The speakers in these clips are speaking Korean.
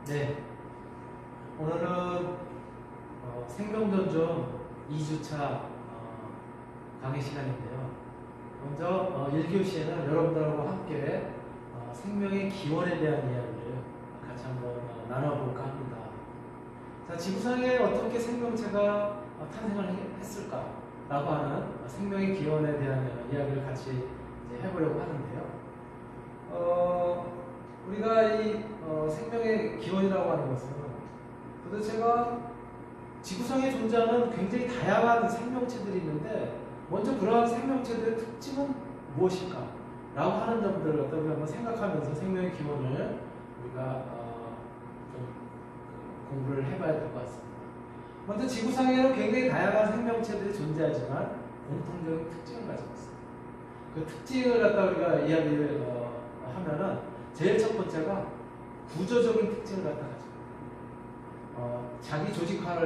네, 오늘은 생명존중 2주차 강의 시간인데요. 먼저 1교시에는 여러분들하고 함께 생명의 기원에 대한 이야기를 같이 한번 나눠볼까 합니다. 자, 지구상에 어떻게 생명체가 탄생을 했을까라고 하는 생명의 기원에 대한 이야기를 같이 이제 해보려고 하는데요. 우리가 이 생명의 기원이라고 하는 것은 도대체가 지구상에 존재하는 굉장히 다양한 생명체들이 있는데, 먼저 그러한 생명체들의 특징은 무엇일까? 라고 하는 점들을 우리가 한번 생각하면서 생명의 기원을 우리가 좀 공부를 해봐야 될 것 같습니다. 먼저 지구상에는 굉장히 다양한 생명체들이 존재하지만 공통적인 특징을 가지고 있습니다. 그 특징을 갖다 우리가 이야기를 하면은 제일 첫 번째가 구조적인 특징을 갖다 가지고 자기 조직화가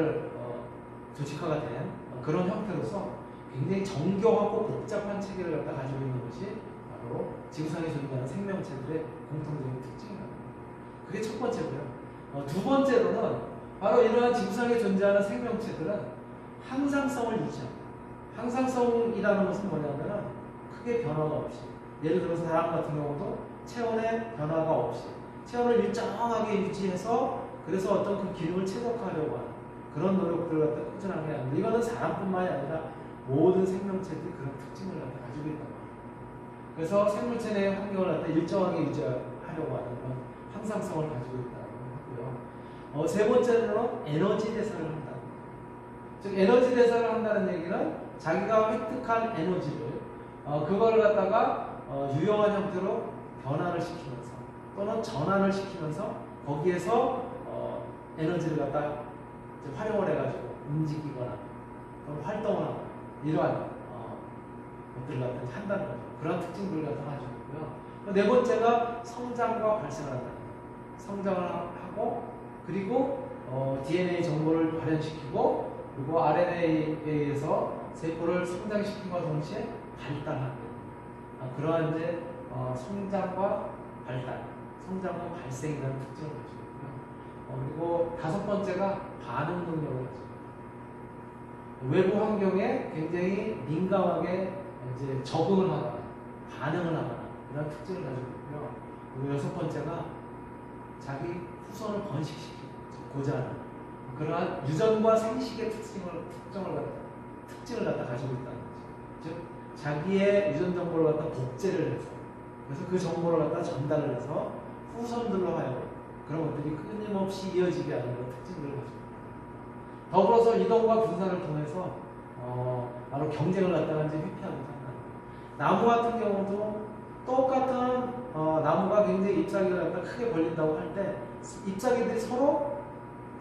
된 그런 형태로서 굉장히 정교하고 복잡한 체계를 갖다 가지고 있는 것이 바로 지구상에 존재하는 생명체들의 공통적인 특징입니다. 그게 첫 번째고요. 두 번째로는 바로 이러한 지구상에 존재하는 생명체들은 항상성을 유지합니다. 항상성이라는 것은 뭐냐면은 크게 변화가 없이, 예를 들어서 사람 같은 경우도 체온의 변화가 없이 체온을 일정하게 유지해서 그래서 어떤 그 기능을 최적화하려고 하는 그런 노력들을 갖다 꾸준하게 합니다. 이거는 사람뿐만이 아니라 모든 생명체들이 그런 특징을 갖다 가지고 있다고 합니다. 그래서 생물체 내 환경을 갖다 일정하게 유지하려고 하는 그런 항상성을 가지고 있다고 하고요. 세 번째로는 에너지 대사를 한다. 즉 에너지 대사를 한다는 얘기는 자기가 획득한 에너지를 그걸 갖다가 유용한 형태로 변화를 시키면서 또는 전환을 시키면서 거기에서 에너지를 갖다 활용을 해가지고 움직이거나 또는 활동을 하거나 이러한 것들을 갖다 한다는 거죠. 그런 특징들을 갖다 가지고 있고요. 네 번째가 성장과 발생을 한다는 거예요. 성장을 하고 그리고 DNA 정보를 발현시키고 그리고 RNA에 의해서 세포를 성장시킴과 동시에 발달하는 그러한 이제 성장과 발달, 성장과 발생이라는 특징을 가지고 있고요. 그리고 다섯 번째가 반응 능력을 가지고 있습니다. 외부 환경에 굉장히 민감하게 이제 적응을 하거나 반응을 하거나 이런 특징을 가지고 있고요. 그리고 여섯 번째가 자기 후손을 번식시키고 고자하는 그러한 유전과 생식의 특징을 갖다 가지고 있다는 거죠. 즉 자기의 유전 정보를 갖다 복제를 해서 그래서 그 정보를 갖다 전달을 해서 후손들로 하여금 그런 것들이 끊임없이 이어지게 하는 그런 특징들을 가지고 있습니다. 더불어서 이동과 분산을 통해서 바로 경쟁을 갖다가 이제 회피하고 한다는 거예요. 나무 같은 경우도 똑같은 나무가 굉장히 잎사귀를 갖다 크게 벌린다고 할 때 잎사귀들이 서로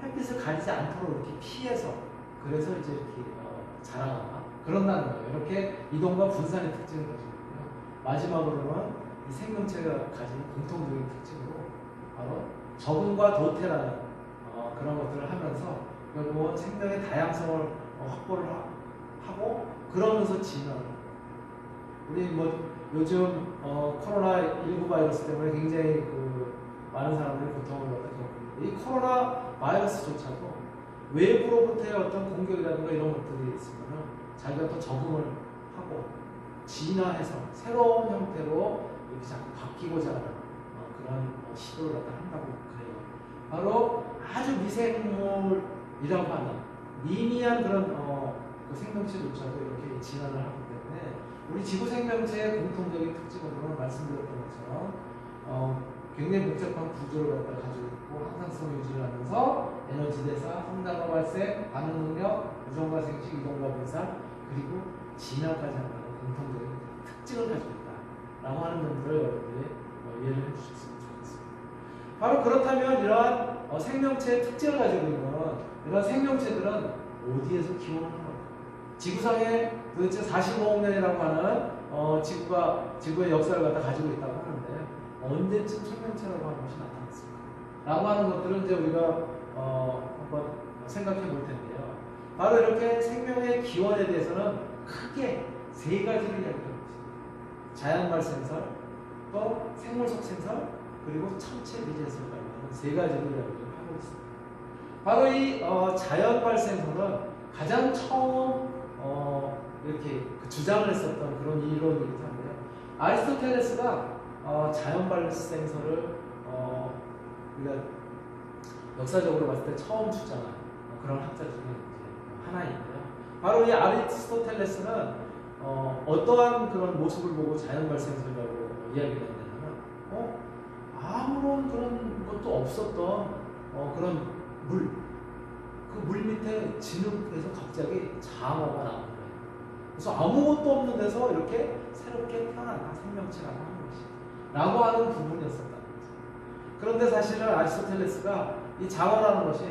햇빛을 가리지 않도록 이렇게 피해서 그래서 이제 이렇게 자라거나 그런다는 거예요. 이렇게 이동과 분산의 특징을 가지고 있고요. 마지막으로는 이 생명체가 가진 공통적인 특징으로 바로 적응과 도태라는 그런 것들을 하면서 결국은 생명의 다양성을 확보를 하고 그러면서 진화를. 우리 뭐 요즘 코로나19 바이러스 때문에 굉장히 많은 사람들이 고통을 겪고 있는데 이 코로나 바이러스조차도 외부로부터의 어떤 공격이라든가 이런 것들이 있으면 자기가 또 적응을 하고 진화해서 새로운 형태로 이렇게 자꾸 바뀌고자 하는 그런 시도를 갖다 한다고 그래요. 바로 아주 미생물이라고 하는 미미한 그런 그 생명체조차도 이렇게 진화를 하기 때문에 우리 지구 생명체의 공통적인 특징으로는 말씀드렸던 것처럼 굉장히 복잡한 구조를 갖다 가지고 있고 항상성 유지를 하면서 에너지 대사, 성장과 발생, 반응 능력, 유전과 생식, 이동과 분산 그리고 진화까지 하는 공통적인 특징을 가지고 있다라고 하는 점들을 여러분들이 이해를 해주셨으면 좋겠습니다. 바로 그렇다면 이러한 생명체의 특징을 가지고 있는 이러한 생명체들은 어디에서 기원하는 걸까? 지구상에 도대체 45억 년이라고 하는 지구의 역사를 갖다 가지고 있다고 하는데 언제쯤 생명체라고 하는 것이 나타났을까? 라고 하는 것들을 이제 우리가 한번 생각해 볼 텐데요. 바로 이렇게 생명의 기원에 대해서는 크게 세 가지를 이야기합니다. 자연 발생설, 또 생물 속 생설, 그리고 천체 미지해석이라고 하는 세 가지를 이야기를 하고 있습니다. 바로 이 자연 발생설은 가장 처음 이렇게 그 주장을 했었던 그런 이론이기도 한데요. 아리스토텔레스가 자연 발생설을 우리가 역사적으로 봤을 때 처음 주장한 그런 학자 중에 하나인데요. 바로 이 아리스토텔레스는 어떠한 그런 모습을 보고 자연 발생설이라고 이야기를 했냐면 아무런 그런 것도 없었던 그런 물, 그 물 밑에 진흙에서 갑자기 장어가 나오는 거예요. 그래서 아무것도 없는 데서 이렇게 새롭게 태어난다, 생명체라고 하는 것이 라고 하는 부분이었었다는 거죠. 그런데 사실은 아리스토텔레스가 이 장어라는 것이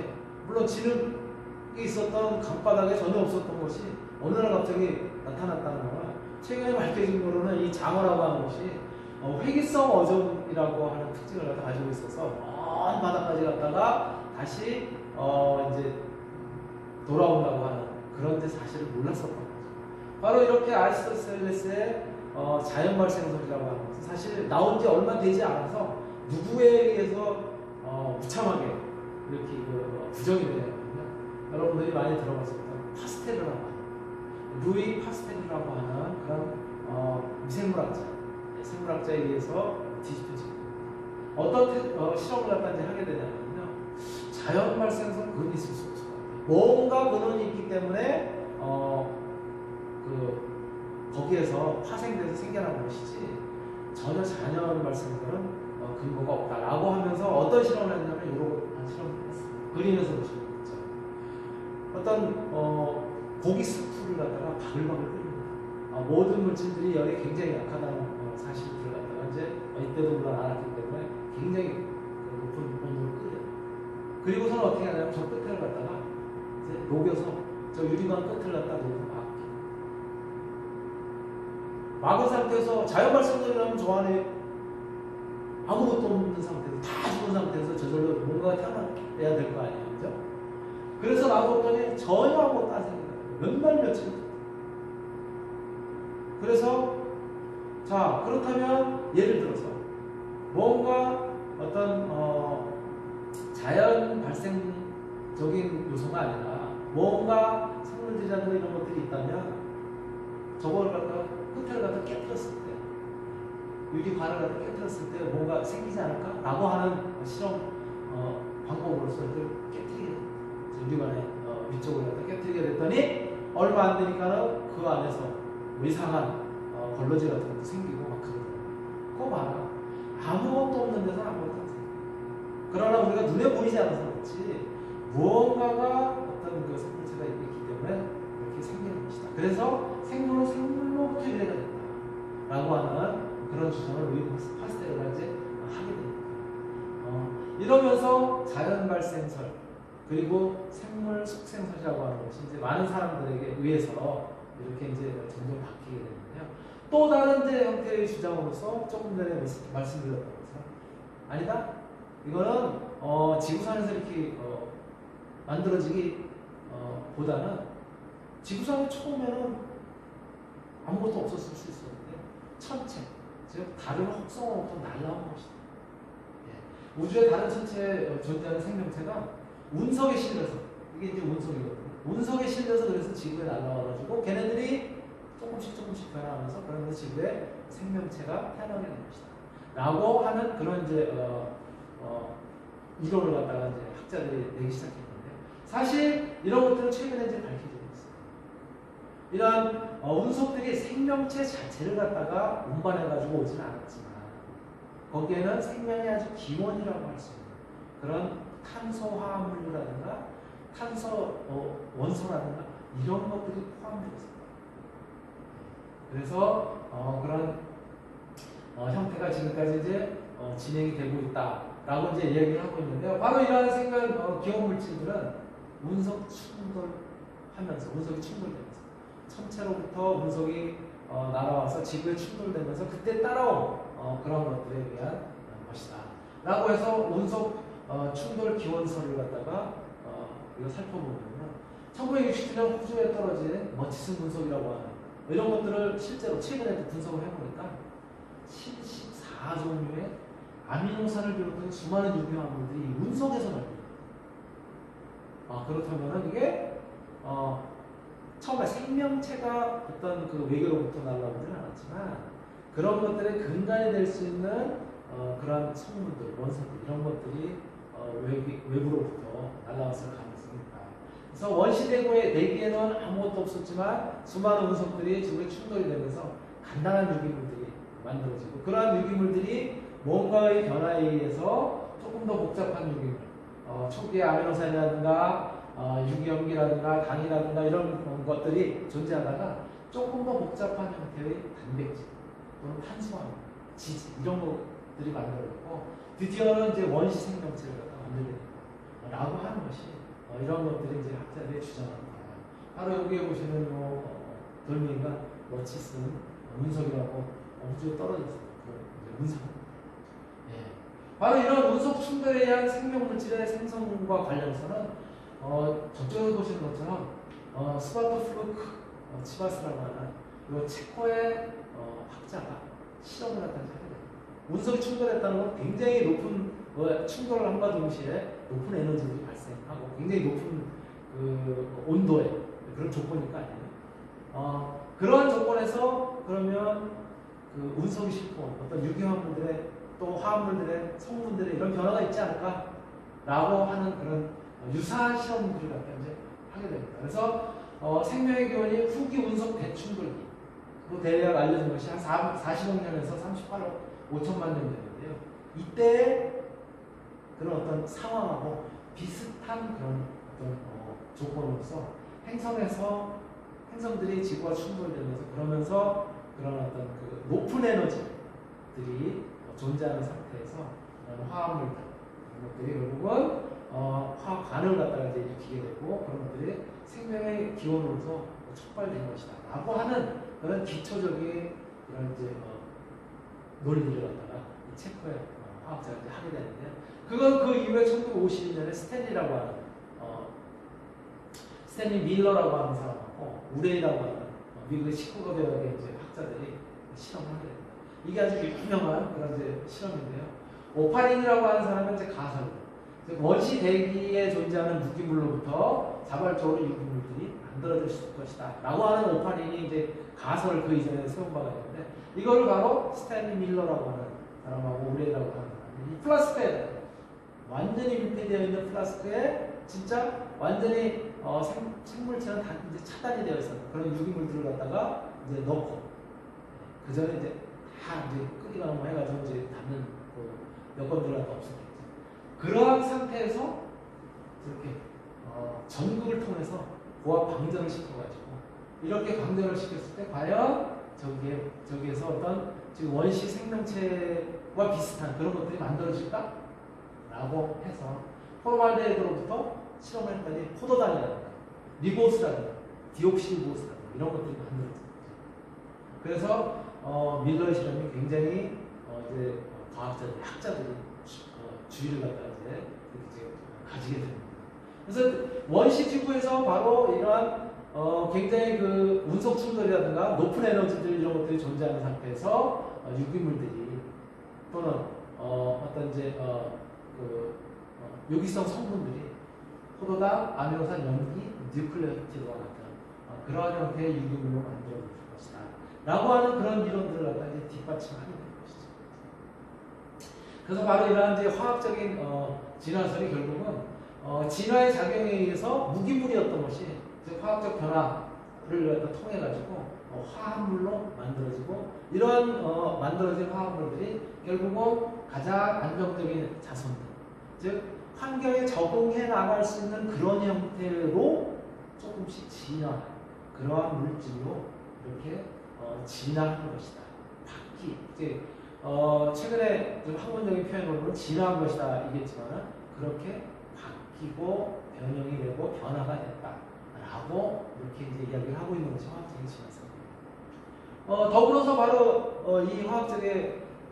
물론 진흙이 있었던 강바닥에 전혀 없었던 것이 어느 날 갑자기 나타났다는 거는 최근에 밝혀진 거로는 이 장어라고 하는 것이 회기성 어종이라고 하는 특징을 가지고 있어서 먼 바닥까지 갔다가 다시 이제 돌아온다고 하는 그런 사실을 몰랐었던 거죠. 바로 이렇게 아리스토텔레스의 자연 발생설이라고 하는 것은 사실 나온 지 얼마 되지 않아서 누구에 의해서 무참하게 이렇게 부정이 되었거든요. 여러분들이 많이 들어봤었던 파스텔이라고 하는 루이 파스텔이라고 하는 그런 생물학자에 의해서 뒤집혀지고 어떤 실험을 갖다 이제 하게 되냐면요. 자연 발생설 근원이 있을 수 없을 것 같아요. 뭔가 근원이 있기 때문에 거기에서 파생돼서 생겨난 것이지 전혀 자연 발생설은 근거가 없다라고 하면서 어떤 실험을 했냐면 이런 실험을 했어요. 그림에서 보시면 있죠. 어떤 고기 스프를 갖다가 바글바글 끓입니다. 모든 물질들이 열에 굉장히 약하다는 사실을 갖다가 이제 이때도 물론 알았기 때문에 굉장히 높은 온도로 끓여요. 그리고서는 어떻게 하냐면 저 끝을 갖다가 이제 녹여서 저 유리관 끝을 갖다 놓고 막은 상태에서 자연 발생설이라면 저 안에 아무것도 없는 상태에서 다 죽은 상태에서 저절로 뭔가가 태어나야 될 거 아니에요, 그죠? 그래서 놔뒀더니 전혀 아무것도 안 생겨요. 몇 날 며칠. 그래서 자 그렇다면 예를 들어서 뭔가 어떤 자연 발생적인 요소가 아니라 뭔가 생물들이라든가 이런 것들이 있다면 저거를 갖다가 끝을 갖다 깨뜨렸을 때 유리관을 갖다 깨뜨렸을 때 뭔가 생기지 않을까? 라고 하는 실험 방법으로서 깨뜨리게 유리관의 위쪽을 갖다 깨뜨리게 됐더니 얼마 안 되니까는 그 안에서 이상한 걸러지 같은 것도 생기고 막 그러더라고요. 그거 봐라. 아무것도 없는 데서 아무것도 안 생겨. 그러나 우리가 눈에 보이지 않아서 그렇지 무언가가 어떤 그 생물체가 있기 때문에 이렇게 생기는 것이다. 그래서 생물은 생물로부터 유래가 된다. 라고 하는 그런 주장을 루이 파스텔가 이제 하게 됩니다. 이러면서 자연 발생설 그리고 생물 속생설이라고 하는 것이 이제 많은 사람들에게 의해서 이렇게 이제 점점 바뀌게 되는데요. 또 다른 이제 형태의 주장으로서 조금 전에 말씀드렸던 것처럼 아니다. 이거는 지구상에서 이렇게 만들어지기 보다는 지구상에 처음에는 아무것도 없었을 수 있었는데 천체, 즉 다른 혹성으로부터 날라온 것이다. 예. 우주의 다른 천체에 존재하는 생명체가 운석에 실려서 이게 이제 운석이거든요. 운석에 실려서 그래서 지구에 날라와가지고 걔네들이 조금씩 변화하면서 그러면서 지구에 생명체가 태어나게 된 것이다. 라고 하는 그런 이제 이론을 갖다가 이제 학자들이 내기 시작했는데 사실 이런 것들은 최근에 이제 밝혀지고 있어요. 이러한 운석들이 생명체 자체를 갖다가 운반해가지고 오지는 않았지만 거기에는 생명의 아주 기원이라고 할 수 있는 그런 탄소 화합물이라든가 탄소 원소라든가 이런 것들이 포함되어 있습니다. 그래서 그런 형태가 지금까지 이제 진행이 되고 있다라고 이제 이야기를 하고 있는데요. 바로 이러한 생명 기원 물질들은 운석 충돌하면서 운석이 충돌되면서 천체로부터 운석이 날아와서 지구에 충돌되면서 그때 따라온 그런 것들에 의한 것이다. 라고 해서 운석 충돌 기원설을 갖다가 이거 살펴보면요. 1967년 호주에 떨어진 머치슨 운석이라고 하는 이런 것들을 실제로 최근에 분석을 해보니까 74종류의 아미노산을 비롯한 수많은 유기화합물들이 운 속에서 만듭니다. 그렇다면은 이게 처음에 생명체가 어떤 그 외계로부터 날라오지는 않았지만 그런 것들의 근간이 될 수 있는 그런 성분들, 원소들 이런 것들이 외부로부터 날라왔을 가능성이 있다. 그래서 원시대구의 대기에는 아무것도 없었지만 수많은 운석들이 지구에 충돌이 되면서 간단한 유기물들이 만들어지고 그러한 유기물들이 뭔가의 변화에 의해서 조금 더 복잡한 유기물, 초기에 아미노산이라든가 유기염기라든가 당이라든가 이런 것들이 존재하다가 조금 더 복잡한 형태의 단백질 또는 탄수화물, 지질 이런 것들이 만들어졌고 드디어는 이제 원시 생명체를 만들어낸다라고 하는 것이 이런 것들이 이제 학자들의 주장합니다. 바로 여기에 보시는 돌멩이가 러치스는 운석이라고 우주에 떨어져 있어요. 그 운석. 예. 바로 이런 운석 충돌에 의한 생명물질의 생성과 관련해서는 저쪽에 보시는 것처럼 스바토 플루크 치바스라고 하는 이 체코의 학자가 실험을 했다는 사실이에요. 운석이 충돌했다는 건 굉장히 높은 충돌을 함과 동시에 높은 에너지들이 발생하고 굉장히 높은 그 온도의 그런 조건일까 아니에요. 그런 조건에서 그러면 그 운석이 싣고 어떤 유기화합물들의 또 화합물들의 성분들의 이런 변화가 있지 않을까라고 하는 그런 유사한 실험들을 갖다 이제 하게 됩니다. 그래서 생명의 기원이 후기 운석 대충돌기 그 대략 알려진 것이 한 40억 년에서 38억 5천만 년 됐는데요. 이때 그런 어떤 상황하고 비슷한 그런 어떤 조건으로서 행성들이 지구와 충돌되면서 그러면서 그런 어떤 그 높은 에너지들이 존재하는 상태에서 화합물들 그런 것들이 결국은 화학반응을 갖다가 이제 일으키게 되고 그런 것들이 생명의 기원으로서 촉발된 것이다 라고 하는 그런 기초적인 이런 이제 논리를 갖다가 체코의 화학자가 이제 하게 되는데요. 그건 그 이후에 1952년에 스탠리라고 하는 스탠리 밀러라고 하는 사람하고 우레이라고 하는 미국의 19가 대학의 이제 학자들이 실험을 하게 됩니다. 이게 아주 유명한 그런 이제 실험인데요. 오파린이라고 하는 사람은 이제 가설을 원시 대기에 존재하는 무기물로부터 자발적으로 유기물들이 만들어질 수 있을 것이다 라고 하는 오파린이 이제 가설을 그 이전에 세운 바가 있는데 이걸 바로 스탠리 밀러라고 하는 사람하고 우레이라고 하는 사람이 이 플라스크에 완전히 밀폐되어 있는 플라스크에 진짜 완전히 생물체는 다 이제 차단이 되어 있었던 그런 유기물들을 갖다가 이제 넣고 그 전에 이제 다 이제 끄기가 너무 해가지고 이제 닫는 그 여건들을 갖다 없었겠죠. 그러한 상태에서 이렇게 전극을 통해서 고압 방전을 시켜가지고 이렇게 방전을 시켰을 때 과연 저기에서 어떤 지금 원시 생명체와 비슷한 그런 것들이 만들어질까? 라고 해서 포르말데히드로부터 실험을 했더니 포도당이라든가 리보스라든가 디옥시리보스라든가 이런 것들이 만들어집니다. 그래서 밀러의 실험이 굉장히 이제 과학자들, 학자들이 주의를 갖다가 이제 가지게 됩니다. 그래서 원시 지구에서 바로 이러한 굉장히 그 운석 충돌이라든가 높은 에너지들 이런 것들이 존재하는 상태에서 유기물들이 또는 어떤 이제 유기성 성분들이 포도당, 아미노산, 염기, 뉴클레오티드와 같은 그러한 형태의 유기물로 만들어질 것이다. 라고 하는 그런 이론들을 갖다 이제 뒷받침하게 되는 것이죠. 그래서 바로 이러한 이제 화학적인 진화설이 결국은 진화의 작용에 의해서 무기물이었던 것이 즉 화학적 변화를 갖다 통해 가지고 화합물로 만들어지고 이러한 만들어진 화합물들이 결국은 가장 안정적인 자손들 즉 환경에 적응해 나갈 수 있는 그런 형태로 조금씩 진화한 그러한 물질로 이렇게 진화한 것이다. 이제 최근에 좀 학문적인 표현으로는 진화한 것이다 이겠지만 그렇게 바뀌고 변형이 되고 변화가 됐다라고 이렇게 이제 이야기를 하고 있는 것이 화학적인 진화설입니다. 더불어서 바로 이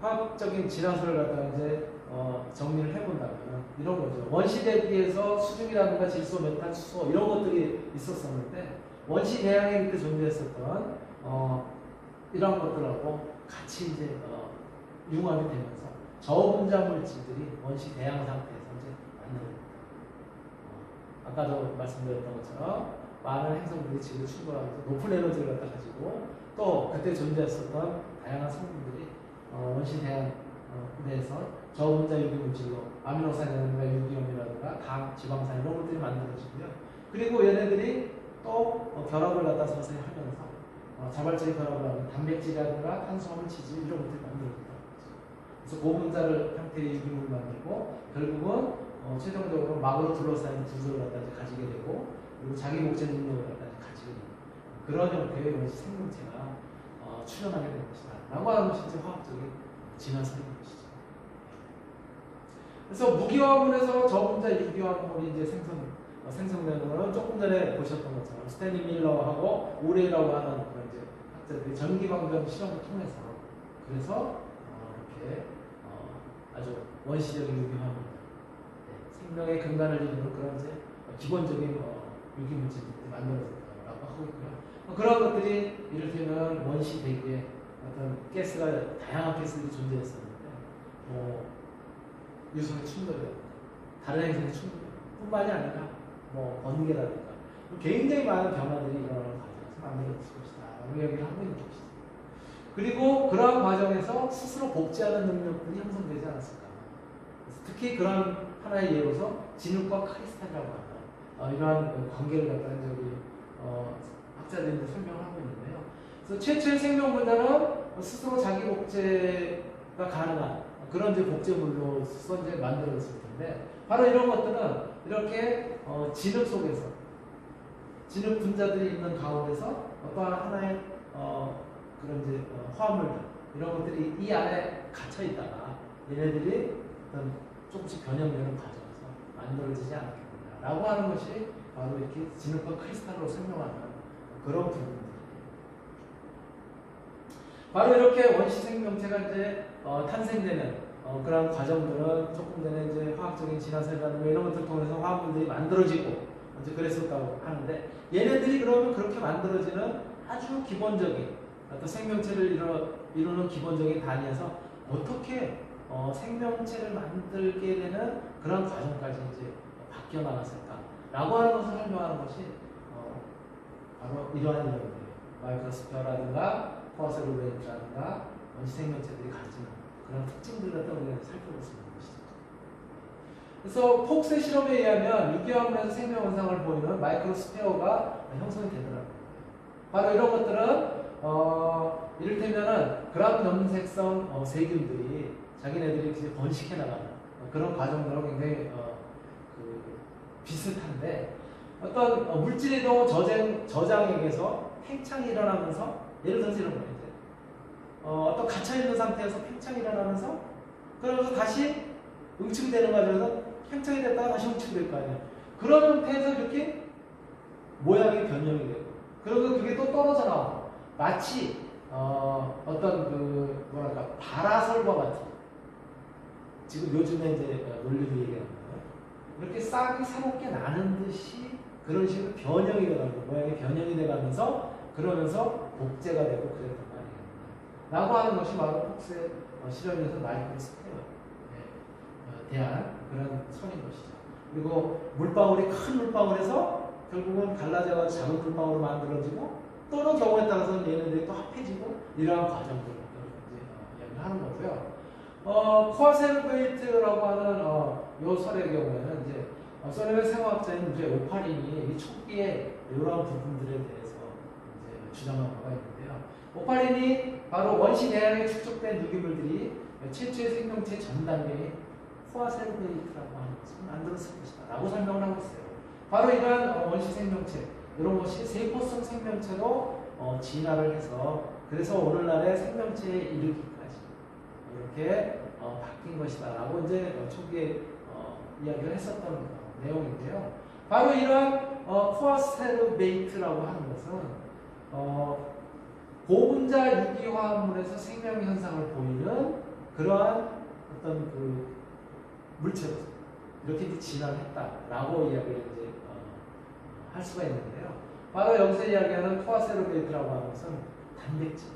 화학적인 진화설을 갖다가 이제 정리를 해본다면 이런 거죠. 원시 대기에서 수증이라든가 질소, 메탄, 수소 이런 것들이 있었었는데 원시 대양에 그때 존재했었던 이런 것들하고 같이 이제 융합이 되면서 저분자 물질들이 원시 대양 상태에서 이제 만들어집니다. 아까도 말씀드렸던 것처럼 많은 행성들이 지구를 출몰하면서 높은 에너지를 갖다 가지고 또 그때 존재했었던 다양한 성분들이 원시 대양 내에서 저분자 유기물질로 아미노산이라든가 유기염이라든가 당, 지방산 이런 것들이 만들어지고요. 그리고 얘네들이 또 결합을 갖다 서서히 하면서 자발적인 결합을 하면 단백질이라든가 탄수화물, 지질 이런 것들이 만들어진다. 그래서 고분자를 형태의 유기물을 만들고 결국은 최종적으로 막으로 둘러싸인 구조를 갖다 가지게 되고 그리고 자기 목재 능력을 갖다 가지게 되는 그런 형태의 원시 생명체가 출현하게 되는 것이다. 라고 하는 것이 이제 화학적인 진화설인 것이죠. 그래서 무기화합물에서 저분자 유기화합물이 이제 생성되는 것은 조금 전에 보셨던 것처럼 스탠리 밀러하고 오레라고 하는 그런 이제 학자들이 전기방정 실험을 통해서 그래서 이렇게 아주 원시적인 유기화합물, 생명의 근간을 이루는 그런 이제 기본적인 유기물질들이 만들어졌다고 하고 있고요. 그런 것들이 이를테면 원시 대기에 어떤 가스가 다양한 가스들이 존재했었는데 유성의 충돌이라든가 다른 행성의 충돌 뿐만이 아니라 번개라든가 굉장히 많은 변화들이 일어나는 과정에서 만들어질 것이다 라고 이야기를 하고 있는 것이죠. 그리고 그러한 과정에서 스스로 복제하는 능력들이 형성되지 않았을까. 특히 그런 하나의 예로서 진흙과 크리스탈이라고 하는 이러한 관계를 갖다가 저기 학자들이 설명을 하고 있는데요. 그래서 최초의 생명보다는 스스로 자기 복제가 가능한 그런 이제 복제물로서 이제 만들어졌을 텐데 바로 이런 것들은 이렇게 진흙 속에서 진흙 분자들이 있는 가운데서 어떠한 하나의 그런 이제 화합물들 이런 것들이 이 안에 갇혀 있다가 얘네들이 어떤 조금씩 변형되는 과정에서 만들어지지 않겠느냐라고 하는 것이 바로 이렇게 진흙과 크리스탈로 설명하는 그런 부분들이에요. 바로 이렇게 원시 생명체가 이제 탄생되는 그런 과정들은 조금 전에 이제 화학적인 진화설이라든가 이런 것들 통해서 화합물들이 만들어지고 이제 그랬었다고 하는데 얘네들이 그러면 그렇게 만들어지는 아주 기본적인 어떤 생명체를 이루는 기본적인 단위에서 어떻게 생명체를 만들게 되는 그런 과정까지 이제 바뀌어 나갔을까라고 하는 것을 설명하는 것이 바로 이러한 이야기예요. 마이크로스피어라든가 포아세로베이트라든가 원시 생명체들이 가지는 그런 특징들을 갖다 우리가 살펴볼 수 있는 것이죠. 그래서 폭스의 실험에 의하면 유기화합물에서 생명 현상을 보이는 마이크로스피어가 형성이 되더라고요. 바로 이런 것들은 이를테면은 그람 염색성 세균들이 자기네들이 이제 번식해 나가는 그런 과정들하고 굉장히 비슷한데 어떤 물질 이동 저장액에서 팽창이 일어나면서 예를 들어서 이런 거예요. 어떤 갇혀있는 상태에서 팽창이 일어나면서 그러면서 다시 응축이 되는 과정에서 팽창이 됐다가 다시 응축이 될 거 아니에요. 그런 형태에서 이렇게 모양이 변형이 되고 그러면 그게 또 떨어져 나오고 마치 어떤 그 뭐랄까 바라설과 같은 지금 요즘에 이제 논리로 얘기하는 거예요. 이렇게 싹이 새롭게 나는 듯이 그런 식으로 변형이 돼가고 모양이 변형이 돼가면서 그러면서 복제가 되고 그랬던 거 아니에요. 라고 하는 것이 바로 폭스의 실험에서 마이크로스피어에 대한 그런 선인 것이죠. 그리고 물방울이 큰 물방울에서 결국은 갈라져서 작은 물방울로 만들어지고 또는 경우에 따라서는 얘네들이 또 합해지고 이러한 과정들을 이제 이야기하는 거고요. 코아세르베이트라고 하는 요 설의 경우에는 이제 소련의 생화학자인 이제 오파린이 이 초기에 이러한 부분들에 대해서 이제 주장한 바가 있는데요. 오파린이 바로 원시 대양에 축적된 유기물들이 최초의 생명체 전 단계의 코아세르베이트라고 하는 것을 만들었을 것이다 라고 설명을 하고 있어요. 바로 이러한 원시 생명체 이런 것이 세포성 생명체로 진화를 해서 그래서 오늘날의 생명체에 이르기까지 이렇게 바뀐 것이다 라고 이제 초기에 이야기를 했었던 내용인데요. 바로 이러한 코아세르베이트라고 하는 것은 고분자 유기화합물에서 생명 현상을 보이는 그러한 어떤 그 물체로서 이렇게 진화를 했다라고 이야기를 이제 할 수가 있는데요. 바로 여기서 이야기하는 코아세르베이트라고 하는 것은 단백질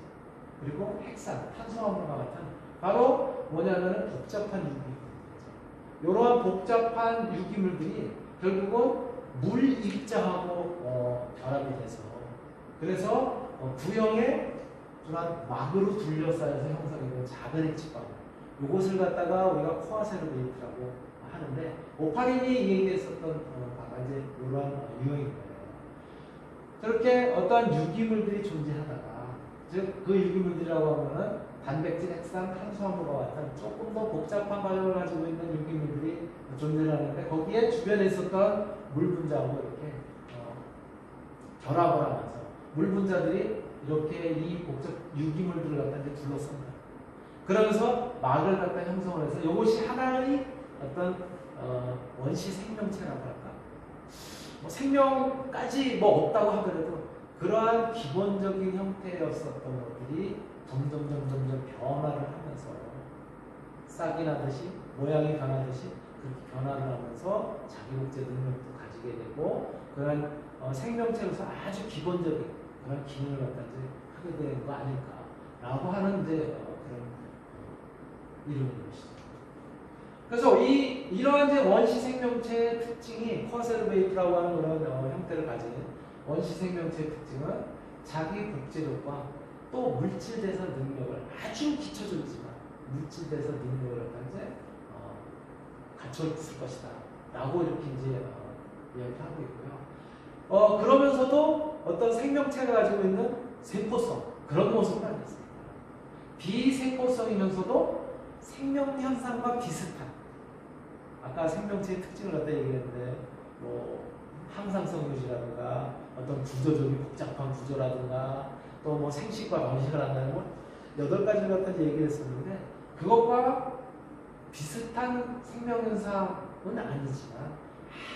그리고 핵산, 탄수화물과 같은 바로 뭐냐면은 복잡한 유기물. 이러한 복잡한 유기물들이 결국은 물 입자하고 결합이 돼서 그래서 구형의 그런 막으로 둘러싸여서 형성되는 작은 핵집방 이것을 갖다가 우리가 코아세르베이트라고 하는데 오파린이 얘기했었던 이제 이러한 유형인 거예요. 그렇게 어떠한 유기물들이 존재하다가 즉 그 유기물들이라고 하면은 단백질, 핵산, 탄수화물과 같은 조금 더 복잡한 과정을 가지고 있는 유기물들이 존재하는데 거기에 주변에 있었던 물 분자하고 이렇게 결합을 하면서 물 분자들이 이렇게 이 복잡 유기물들을 갖다 이제 둘러싼다. 그러면서 막을 갖다 형성을 해서 이것이 하나의 어떤 원시 생명체라고 할까? 뭐 생명까지 뭐 없다고 하더라도 그러한 기본적인 형태였었던 것들이 점점 변화를 하면서 싹이 나듯이 모양이 변하듯이 그렇게 변화를 하면서 자기 복제 능력도 가지게 되고 그런 생명체로서 아주 기본적인 그런 기능을 갖다 이제 하게 되는 거 아닐까라고 하는 이제 그런 이름인 것이죠. 그래서 이러한 이제 원시 생명체의 특징이 코아세르베이트라고 하는 그런 형태를 가진 원시 생명체의 특징은 자기 복제력과 또 물질 대사 능력을 아주 기초적이지만 물질 대사 능력을 이제 갖춰 있을 것이다 라고 이렇게 이제 이야기하고 있고요. 그러면서도 어떤 생명체가 가지고 있는 세포성 그런 모습은 아니었습니다. 비세포성이면서도 생명 현상과 비슷한 아까 생명체의 특징을 갖다 얘기했는데 뭐 항상성 유지라든가 어떤 구조적인 복잡한 구조라든가 또 뭐 생식과 번식을 한다는 뭐 8가지를 갖다 얘기를 했었는데 그것과 비슷한 생명 현상은 아니지만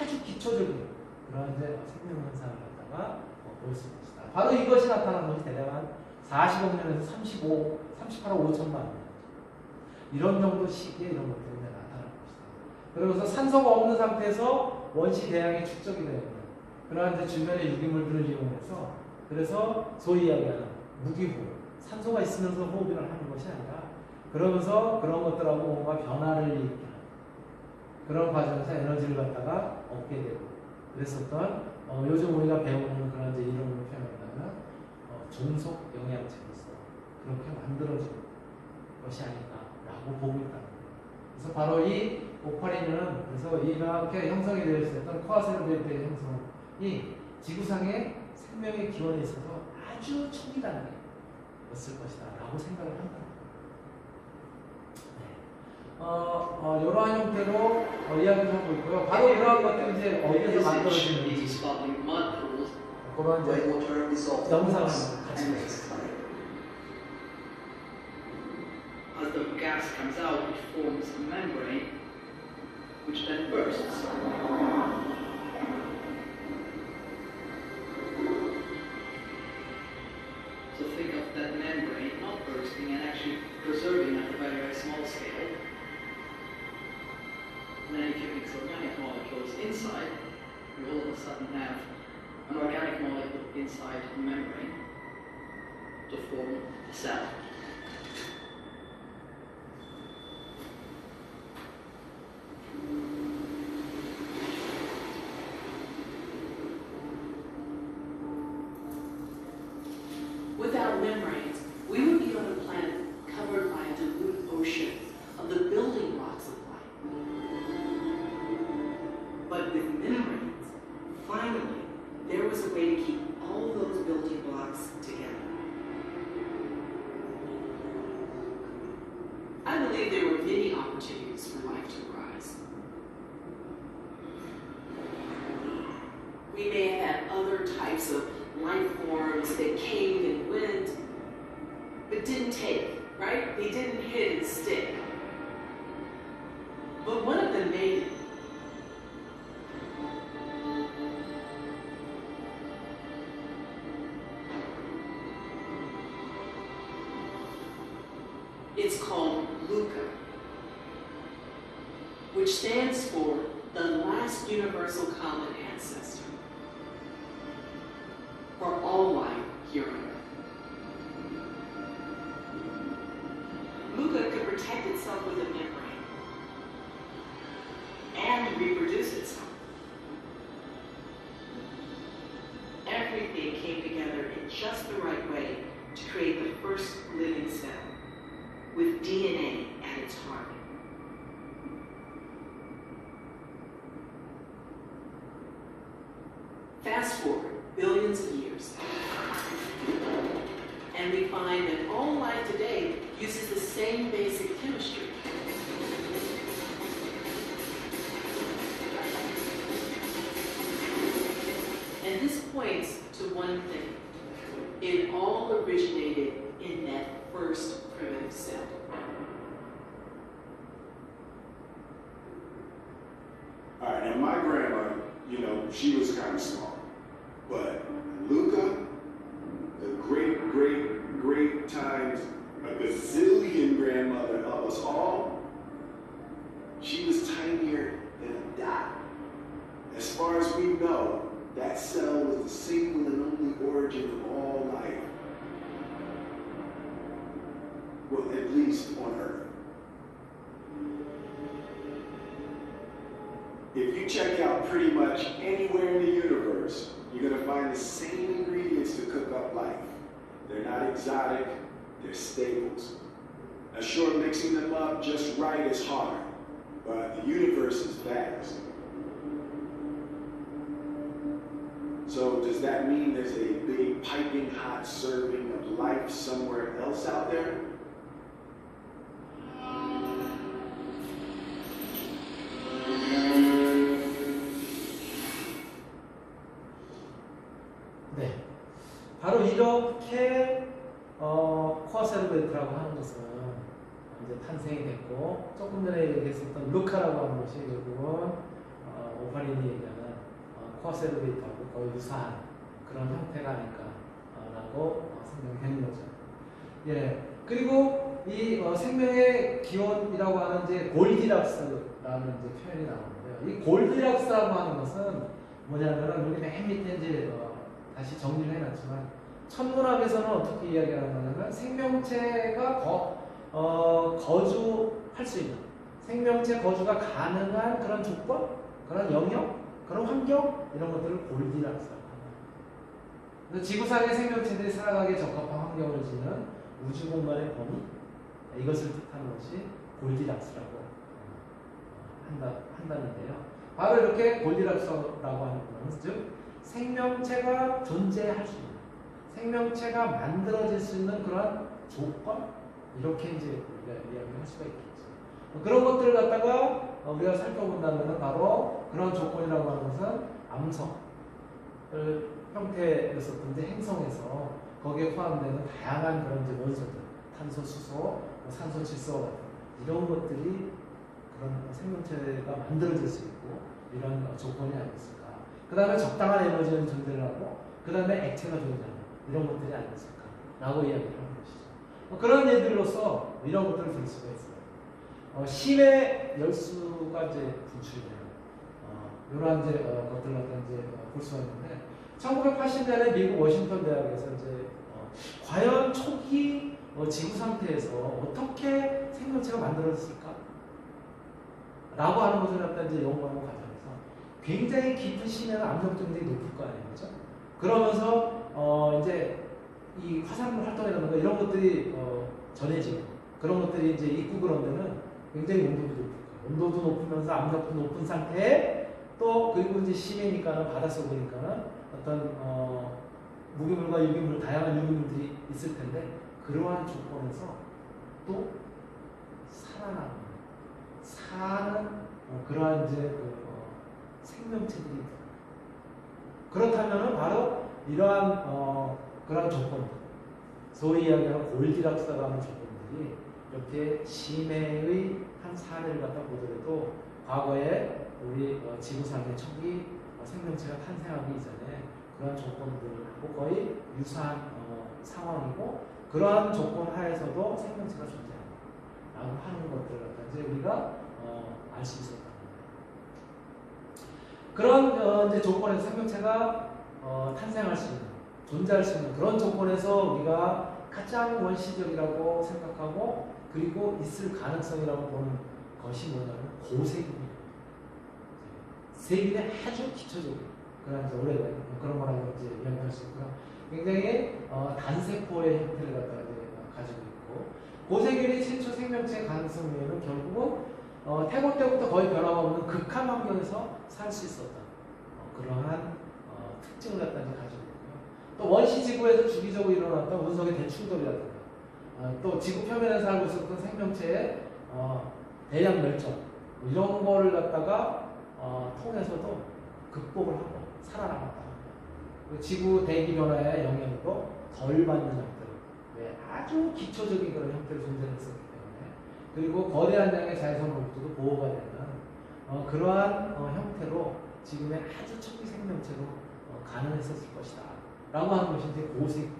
아주 기초적인 그런 이제 생명 현상을 갖다가 볼 수 있습니다. 바로 이것이 나타난 것이 대략 한 40억 년에서 38억 5천만 년 이런 정도 시기에 이런 것들이 나타날 것이다. 그러면서 산소가 없는 상태에서 원시 대양이 축적이 되는 그러한 이제 주변의 유기물들을 이용해서 그래서 소위 이야기하는 무기호흡, 산소가 있으면서 호흡을 하는 것이 아니라 그러면서 그런 것들하고 뭔가 변화를 일으키는 그런 과정에서 에너지를 갖다가 얻게 되고 그랬었던 요즘 우리가 배우는 그런 이제 이론으로 표현한다면 종속 영양체로서 그렇게 만들어진 것이 아닌가라고 보고 있다는 거예요. 그래서 바로 이 오파린은 그래서 이렇게 형성이 되어 있었던 코아세르베이트의 형성이 지구상의 생명의 기원에 있어서 아주 초기 단계였을 것이다 라고 생각을 한다. 네. 이러한 형태로 이야기를 하고 있고요. 바로 이러한 것들이 이제 어디에서 만들어지는지 그런 이제 영상을 같이 보겠습니다. As the gas comes out, it forms a membrane, which then bursts. So think of that membrane not bursting and actually preserving at a very, very small scale. And then if you mix organic molecules inside, you all of a sudden have an organic molecule inside the membrane to form a cell. Without membranes, we would be on a planet covered by a dilute ocean of the building blocks of life. But with membranes, finally, there was a way to keep all those building blocks together. I believe there were many opportunities for life to arise. We may have had other types of life forms that came and went, but didn't take, right? They didn't hit and stick. But one of them made it. It's called LUCA, which stands for the last universal common ancestor for all life here on Earth. LUCA could protect itself with and reproduce itself. Everything came together in just the right way to create the first living cell, with DNA at its heart. Fast forward billions of years, and we find that all life today uses the same basic chemistry. And this points to one thing. It all originated in that first primitive cell. All right, now my grandma, she was kind of small. But Luca, the great times, a gazillion grandmother of us all, she was tinier than a dot. As far as we know, that cell was the single and only origin of all life. Well, at least on Earth. If you check out pretty much anywhere in the universe, you're going to find the same ingredients to cook up life. They're not exotic, they're staples. Now sure, mixing them up just right is hard, but the universe is vast. So does that mean there's a big piping hot serving of life somewhere else out there? 네, 바로 이렇게 코아세르베트라고 하는 것은 이제 탄생이 됐고, 조금 전에 얘기했었던 루카라고 하는 것이 결국은 오파린이 얘기하는 코아세르베트하고 거의 유사한 그런 형태가 아닐까라고 생각되는 거죠. 예, 그리고 이 생명의 기원이라고 하는 이제 골디락스라는 이제 표현이 나오는데요. 이 골디락스라고 하는 것은 뭐냐면은 여기 맨 밑에 이제 다시 정리를 해놨지만, 천문학에서는 어떻게 이야기하는 거냐면 생명체가 거주할 수 있는, 생명체 거주가 가능한 그런 조건, 그런 영역, 그런 환경, 이런 것들을 골디락스라고 합니다. 지구상의 생명체들이 살아가기에 적합한 환경을 지는 우주 공간의 범위, 이것을 뜻하는 것이 골디락스라고 한다는데요. 바로 이렇게 골디락스라고 하는 것은, 즉 생명체가 존재할 수 있는, 생명체가 만들어질 수 있는 그런 조건, 이렇게 이제 우리가 이야기할 수가 있겠죠. 그런 것들을 갖다가 우리가 살펴본다면 바로 그런 조건이라고 하는 것은 암석을 형태였었던 이제 행성에서 거기에 포함되는 다양한 그런 이제 원소들, 탄소, 수소, 산소, 질소 같은 이런 것들이 그런 생명체가 만들어질 수 있고 이런 조건이 아니었을까. 그 다음에 적당한 에너지는 존재를 하고, 그 다음에 액체가 존재하는 이런 것들이 아니었을까 라고 이야기를 하는 것이죠. 그런 예들로서 이런 것들을 들 수가 있어요. 심해 열수가 이제 분출돼요. 이러한 이제 것들을 갖다 이제 볼 수가 있는데, 1980년에 미국 워싱턴 대학에서 이제 과연 초기 지구 상태에서 어떻게 생명체가 만들어졌을까? 라고 하는 것을 갖다 이제 연구하는 과정에서 굉장히 깊은 심해는 압력도 굉장히 높을 거 아니에요, 그렇죠? 그러면서 이제 이 화산물 활동이라든가 이런 것들이 전해지고, 그런 것들이 이제 입국을 하면은 굉장히 온도도 높을 거예요. 온도도 높으면서 압력도 높은 상태에 또 그리고 이제 심해니까는 바닷속이니까는 어떤 무기물과 유기물, 다양한 유기물들이 있을 텐데, 그러한 조건에서 또 살아나는, 사는 그러한 이제 생명체들이 있다. 그렇다면은 바로 이러한 그러한 조건들, 소위 이야기하는 골디락스라고 하는 조건들이 이렇게 심해의 한 사례를 갖다 보더라도 과거에 우리 지구상의 초기 생명체가 탄생하기 이전에 그러한 조건들하고 거의 유사한 상황이고, 그러한 조건 하에서도 생명체가 존재한다라고 하는 것들을 갖다 이제 우리가 알 수 있었다. 그런 이제 조건에서 생명체가 탄생할 수 있는, 존재할 수 있는 그런 조건에서 우리가 가장 원시적이라고 생각하고 그리고 있을 가능성이라고 보는 것이 뭐냐면 고생입니다. 세균의 아주 기초적인 그런 이제 오래된 그런 거라고 이제 이야기할 수 있고요. 굉장히 단세포의 형태를 갖다가 이제 가지고 있고 고세균이 최초 생명체의 가능성에는 결국은 태고 때부터 거의 변화가 없는 극한 환경에서 살 수 있었던 그러한 특징을 갖다 이제 가지고 있고요. 또 원시 지구에서 주기적으로 일어났던 운석의 대충돌이라든가 또 지구 표면에 살고 있었던 생명체의 대량 멸종 뭐 이런 거를 갖다가 통해서도 극복을 하고 살아남았다. 지구 대기 변화의 영향도 덜 받는 형태로 아주 기초적인 그런 형태로 존재했었기 때문에 그리고 거대한 양의 자외선으로부터도 보호가 되는 그러한 형태로 지금의 아주 초기 생명체로 가능했었을 것이다 라고 하는 것이 이제 고세균.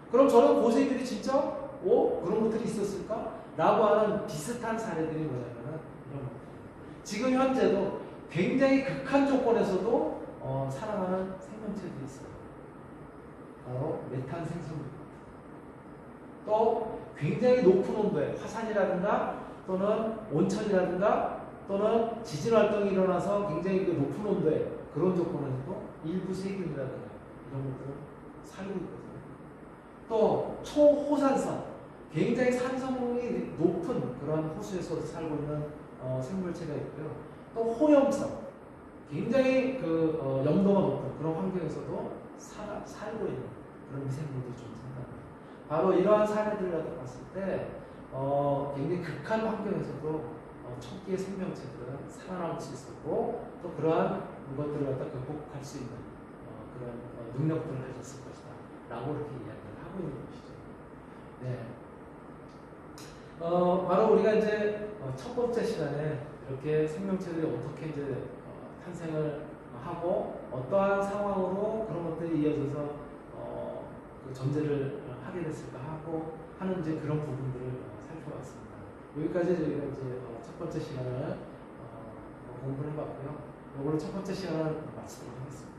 그럼 저는 고세균이 진짜 그런 것들이 있었을까? 라고 하는 비슷한 사례들이 뭐냐면은 이런 것들. 지금 현재도 굉장히 극한 조건에서도 살아가는 생명체들이 있어요. 바로 메탄 생성물. 또 굉장히 높은 온도에 화산이라든가 또는 온천이라든가 또는 지진 활동이 일어나서 굉장히 그 높은 온도에 그런 조건에서도 일부 세균이라든가 이런 것들은 살고 있거든요. 또 초호산성, 굉장히 산성이 높은 그런 호수에서 살고 있는 생물체가 있고요. 또 호염성, 굉장히 그 염도가 높은 그런 환경에서도 살고 있는 그런 미생물들이 좀 생각합니다. 바로 이러한 사례들을 갖다 봤을 때 굉장히 극한 환경에서도 초기의 생명체들은 살아남을 수 있었고 또 그러한 것들을 갖다 극복할 수 있는 그런 능력들을 가졌을 것이다 라고 이렇게 이야기를 하고 있는 것이죠. 네. 바로 우리가 이제 첫 번째 시간에 이렇게 생명체들이 어떻게 이제 탄생을 하고 어떠한 상황으로 그런 것들이 이어져서 그 존재를 하게 됐을까 하고 하는 이제 그런 부분들을 살펴봤습니다. 여기까지 저희가 이제 첫 번째 시간을 공부를 해봤고요. 이걸로 첫 번째 시간을 마치도록 하겠습니다.